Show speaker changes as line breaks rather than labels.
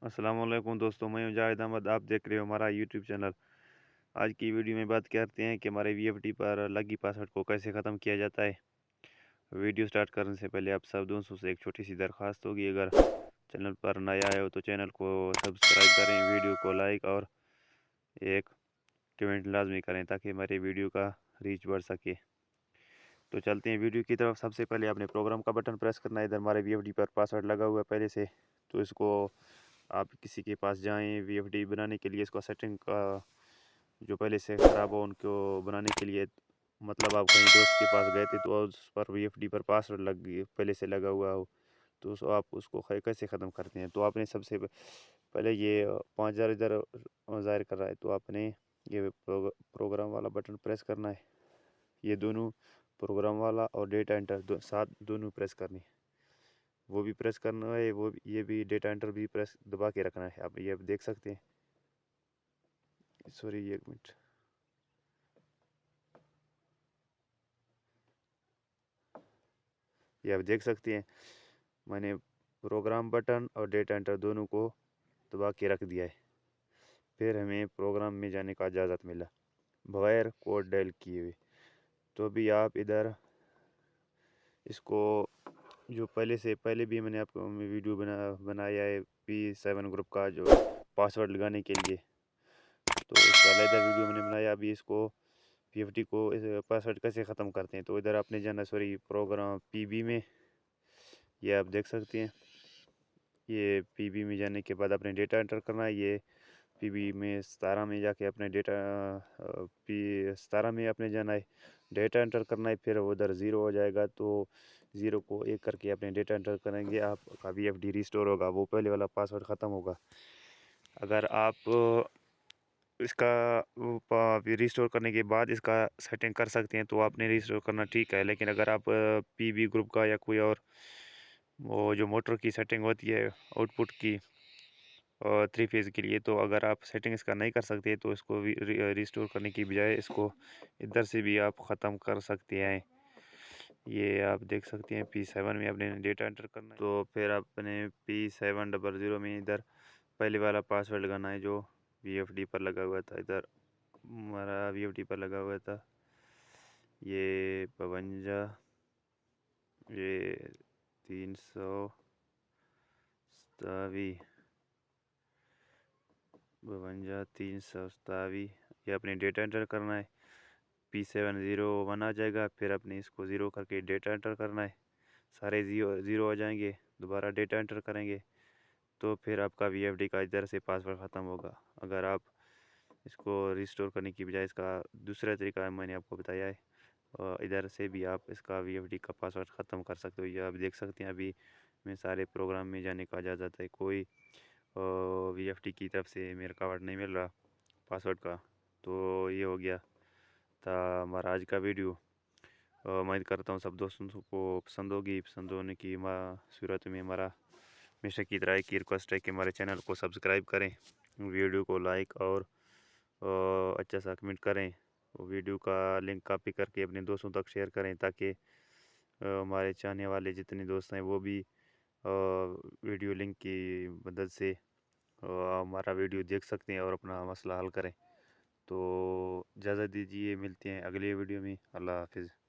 अस्सलाम वालेकुम दोस्तों, मैं हूं जाहिद अहमद। आप देख रहे हो हमारा यूट्यूब चैनल। आज की वीडियो में बात करते हैं कि हमारे वीएफडी पर लगी पासवर्ड को कैसे ख़त्म किया जाता है। वीडियो स्टार्ट करने से पहले आप सब दोस्तों से एक छोटी सी दरख्वास्त होगी, अगर चैनल पर नया आए हो तो चैनल को सब्सक्राइब करें, वीडियो को लाइक और एक कमेंट लाजमी करें ताकि हमारी वीडियो का रीच बढ़ सके। तो चलते हैं वीडियो की तरफ। सबसे पहले आपने प्रोग्राम का बटन प्रेस करना है। इधर हमारे वीएफडी पर पासवर्ड लगा हुआ है पहले से, तो इसको आप किसी के पास जाएं वीएफडी बनाने के लिए। इसको सेटिंग का जो पहले से ख़राब हो उनको बनाने के लिए, मतलब आप कहीं दोस्त के पास गए थे तो उस पर वीएफडी पर पासवर्ड पहले से लगा हुआ हो, तो आप उसको कैसे ख़त्म करते हैं। तो आपने सबसे पहले ये 5000 इधर ज़ाहिर कर रहा है, तो आपने ये प्रोग्राम वाला बटन प्रेस करना है। ये दोनों, प्रोग्राम वाला और डेटा एंटर साथ दोनों प्रेस करनी है। वो भी प्रेस करना है, ये भी डेटा एंटर भी प्रेस दबा के रखना है। आप ये देख सकते हैं। सॉरी, एक मिनट। ये आप देख सकते हैं, मैंने प्रोग्राम बटन और डेटा एंटर दोनों को दबा के रख दिया है। फिर हमें प्रोग्राम में जाने का इजाज़त मिला बगैर कोड डायल किए हुए। तो भी आप इधर इसको, जो पहले भी मैंने आपको वीडियो बनाया है P7 ग्रुप का, जो पासवर्ड लगाने के लिए, तो इसका अलग वीडियो मैंने बनाया। अभी इसको वीएफडी को पासवर्ड कैसे ख़त्म करते हैं, तो इधर आपने जाना, सॉरी, प्रोग्राम पीबी में। ये आप देख सकते हैं, ये पीबी में जाने के बाद अपने डेटा एंटर करना है। ये पीबी में 17 में जाके अपने डेटा P17 में अपने जाना है, डेटा एंटर करना है। फिर उधर ज़ीरो हो जाएगा, तो ज़ीरो को एक करके अपने डेटा एंटर करेंगे, आपका वीएफडी रिस्टोर होगा, वो पहले वाला पासवर्ड ख़त्म होगा। अगर आप इसका रिस्टोर करने के बाद इसका सेटिंग कर सकते हैं तो आपने रिस्टोर करना ठीक है। लेकिन अगर आप पीबी ग्रुप का या कोई और वो जो मोटर की सेटिंग होती है आउटपुट की और 3 फेज़ के लिए, तो अगर आप सेटिंग इसका नहीं कर सकते तो इसको रिस्टोर करने की बजाय इसको इधर से भी आप ख़त्म कर सकते हैं। ये आप देख सकते हैं, P7 में अपने डेटा एंटर करना है, तो फिर अपने P700 में इधर पहले वाला पासवर्ड लगाना है जो वीएफडी पर लगा हुआ था। इधर हमारा वीएफडी पर लगा हुआ था ये 52, ये 327, 327। ये अपने डेटा एंटर करना है। P701 आ जाएगा, फिर अपने इसको ज़ीरो करके डेटा एंटर करना है। सारे ज़ीरो आ जाएंगे, दोबारा डेटा एंटर करेंगे, तो फिर आपका वीएफडी का इधर से पासवर्ड ख़त्म होगा। अगर आप इसको रिस्टोर करने की बजाय इसका दूसरा तरीका मैंने आपको बताया है, इधर से भी आप इसका वीएफडी का पासवर्ड ख़त्म कर सकते हो। ये आप देख सकते हैं, अभी मैं सारे प्रोग्राम में जाने का इजाज़त है, कोई वीएफडी की तरफ से मेरा कार्ड नहीं मिल रहा पासवर्ड का। तो ये हो गया था हमारा आज का वीडियो। उम्मीद करता हूँ सब दोस्तों को पसंद होगी। पसंद होने की सूरत में हमारा हमेशा की तरह की रिक्वेस्ट है कि हमारे चैनल को सब्सक्राइब करें, वीडियो को लाइक और अच्छा सा कमेंट करें। वीडियो का लिंक कॉपी करके अपने दोस्तों तक शेयर करें ताकि हमारे चाहने वाले जितने दोस्त हैं वो भी वीडियो लिंक की मदद से हमारा वीडियो देख सकते हैं और अपना मसला हल करें। तो इजाज़त दीजिए, मिलते हैं अगले वीडियो में। अल्लाह हाफिज़।